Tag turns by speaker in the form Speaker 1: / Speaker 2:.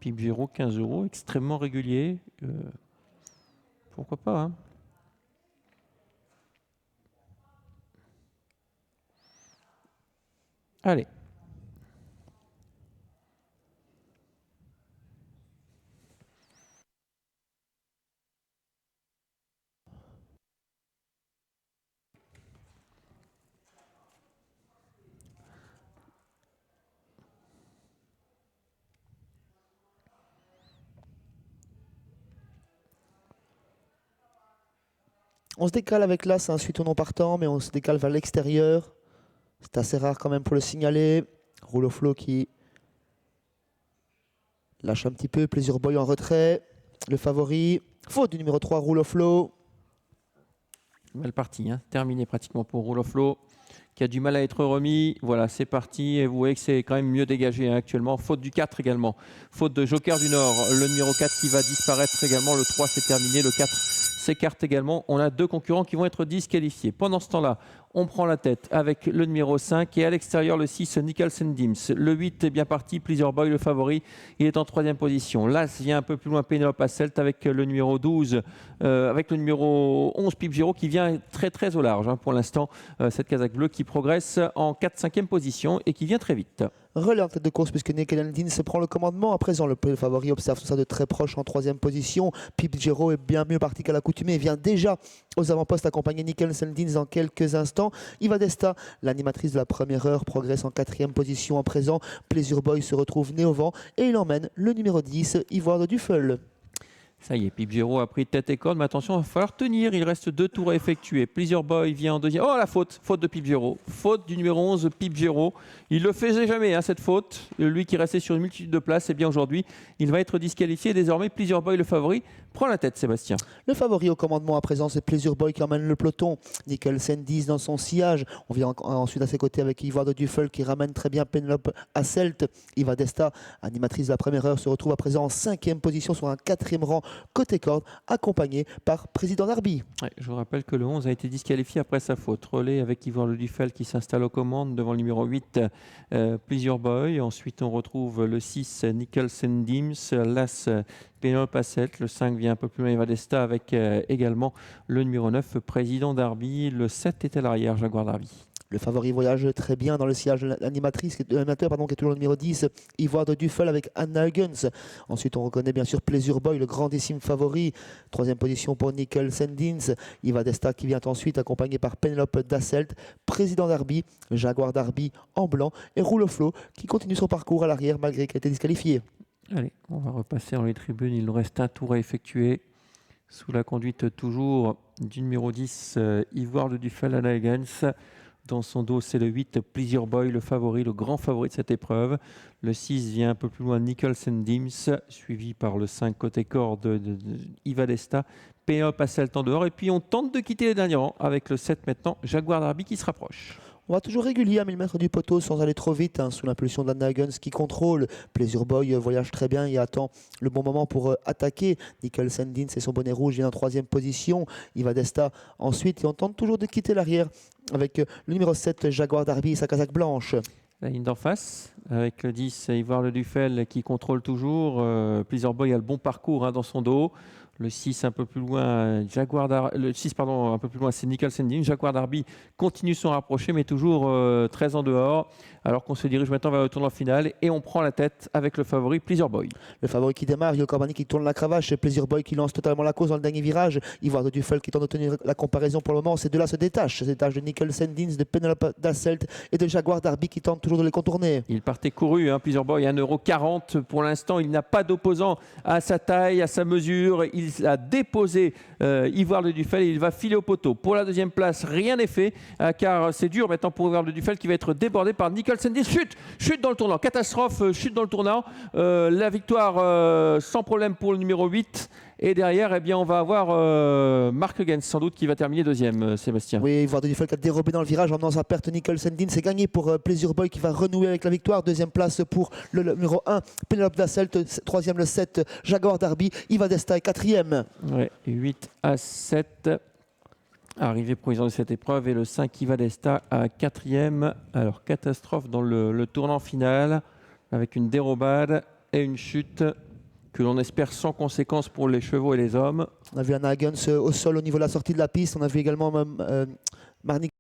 Speaker 1: Pipe Giro, 15 €, extrêmement régulier. Pourquoi pas, hein. Allez.
Speaker 2: On se décale avec l'As, ensuite au non partant, mais on se décale vers l'extérieur. C'est assez rare quand même pour le signaler. Rouleau Flow qui lâche un petit peu. Pleasure Boy en retrait. Le favori. Faute du numéro 3, Rouleau Flow.
Speaker 1: Mal parti, hein. Terminé pratiquement pour Rouleau Flow, qui a du mal à être remis. Voilà, c'est parti. Et vous voyez que c'est quand même mieux dégagé, hein, actuellement. Faute du 4 également. Faute de Joker du Nord. Le numéro 4 qui va disparaître également. Le 3, c'est terminé. Le 4 s'écarte également. On a 2 concurrents qui vont être disqualifiés. Pendant ce temps-là, on prend la tête avec le numéro 5 et à l'extérieur le 6, Nicholson Dims. Le 8 est bien parti, Pleasure Boy, le favori. Il est en 3e position. L'As vient un peu plus loin, Penelope Asselt avec le numéro 12, avec le numéro 11, Pipe Giro, qui vient très très au large, hein, pour l'instant. Cette casaque bleue qui progresse en 4-5e position et qui vient très vite.
Speaker 2: Relais en tête de course puisque Nicholson Dims se prend le commandement. À présent, le favori observe tout ça de très proche en 3e position. Pipe Giro est bien mieux parti qu'à l'accoutumée. Il vient déjà aux avant-postes accompagner Nicholson Dims dans quelques instants. Iva Desta, l'animatrice de la première heure, progresse en 4e position à présent. Pleasure Boy se retrouve né au vent et il emmène le numéro 10, Ivoire de Duffel.
Speaker 1: Ça y est, Pipe Giro a pris tête et corde, mais attention, il va falloir tenir. Il reste 2 tours à effectuer. Pleasure Boy vient en 2e. Oh, la faute! Faute de Pipe Giro. Faute du numéro 11, Pipe Giro. Il ne le faisait jamais, hein, cette faute. Lui qui restait sur une multitude de places, et bien aujourd'hui, il va être disqualifié. Désormais, Pleasure Boy, le favori, prend la tête, Sébastien.
Speaker 2: Le favori au commandement à présent, c'est Pleasure Boy qui emmène le peloton. Nicholson Dims dans son sillage. On vient ensuite à ses côtés avec Ivoire de Duffel qui ramène très bien Penelope Asselt. Iva Desta, animatrice de la première heure, se retrouve à présent en 5e position sur un 4e rang côté corde, accompagné par Président Darby.
Speaker 1: Ouais, je vous rappelle que le 11 a été disqualifié après sa faute. Relais avec Ivoire de Duffel qui s'installe aux commandes devant le numéro 8, Pleasure Boy. Ensuite, on retrouve le 6, Nicholson Dims, l'As, Penelope Asselt. Le 5 vient un peu plus loin, Iva Desta, avec également le numéro 9, Président Darby. Le 7 est à l'arrière, Jaguar Darby.
Speaker 2: Le favori voyage très bien dans le sillage de l'animatrice, l'animateur, qui est toujours le numéro 10, Ivoire de Duffel avec Anna Huggins. Ensuite, on reconnaît bien sûr Pleasure Boy, le grandissime favori. 3e position pour Nicholson Dims. Iva Desta qui vient ensuite accompagné par Penelope Dasselt, Président Darby, Jaguar Darby en blanc et Rouleau Flow qui continue son parcours à l'arrière malgré qu'il ait été disqualifié.
Speaker 1: Allez, on va repasser dans les tribunes. Il nous reste un tour à effectuer sous la conduite toujours du numéro 10, Ivoire de Duffel, Anna Huggins. Dans son dos, c'est le 8, Pleasure Boy, le favori, le grand favori de cette épreuve. Le 6 vient un peu plus loin, Nicholson Dims, suivi par le 5 côté corde de Iva Desta, Penelope Asselt en dehors. Et puis on tente de quitter les derniers rangs avec le 7 maintenant, Jaguar Darby qui se rapproche.
Speaker 2: On va toujours régulier à 1000 mètres du poteau sans aller trop vite, hein, sous l'impulsion d'Anna Huggins qui contrôle. Pleasure Boy voyage très bien et attend le bon moment pour attaquer. Nicholson Dims et son bonnet rouge vient en 3e position. Iva Desta ensuite et on tente toujours de quitter l'arrière avec le numéro 7 Jaguar Darby et sa casaque blanche.
Speaker 1: La ligne d'en face, avec le 10, Ivoire de Duffel qui contrôle toujours. Pleasure Boy a le bon parcours, hein, dans son dos. Le 6 un peu plus loin, le 6 pardon, un peu plus loin, c'est Nicholson Dims. Jaguar Darby continue son rapproché, mais toujours très en dehors. Alors qu'on se dirige maintenant vers le tournoi final et on prend la tête avec le favori Pleasure Boy.
Speaker 2: Le favori qui démarre, Yo Corbani qui tourne la cravache, Pleasure Boy qui lance totalement la cause dans le dernier virage. Ivoire de Duffel qui tente de tenir la comparaison pour le moment. Ces deux-là se détachent. Se détachent de Nicholson Dims, de Penelope Dasselt et de Jaguar Darby qui tente toujours de les contourner.
Speaker 1: Il partait couru, hein, Pleasure Boy, 1,40 € pour l'instant. Il n'a pas d'opposant à sa taille, à sa mesure. Il a déposé Ivoire de Duffel et il va filer au poteau. Pour la 2e place, rien n'est fait car c'est dur maintenant pour Ivoire de Duffel qui va être débordé par Nicholson Dims. Chute dans le tournant, catastrophe, chute dans le tournant. La victoire sans problème pour le numéro 8. Et derrière, eh bien, on va avoir Mark Huggins, sans doute, qui va terminer 2e, Sébastien.
Speaker 2: Oui, Ivoire de Duffel qui a dérobé dans le virage en menant sa perte. Nicholson Dims, c'est gagné pour Pleasure Boy qui va renouer avec la victoire. 2e place pour le numéro 1, Penelope Dasselt. 3e, le 7, Jaguar Darby. Iva Desta est 4e.
Speaker 1: Ouais, 8 à 7. Arrivé provisoire de cette épreuve et le 5 Iva Desta à 4e. Alors, catastrophe dans le tournant final avec une dérobade et une chute que l'on espère sans conséquence pour les chevaux et les hommes.
Speaker 2: On a vu Anna Huggins au sol au niveau de la sortie de la piste. On a vu également Marnik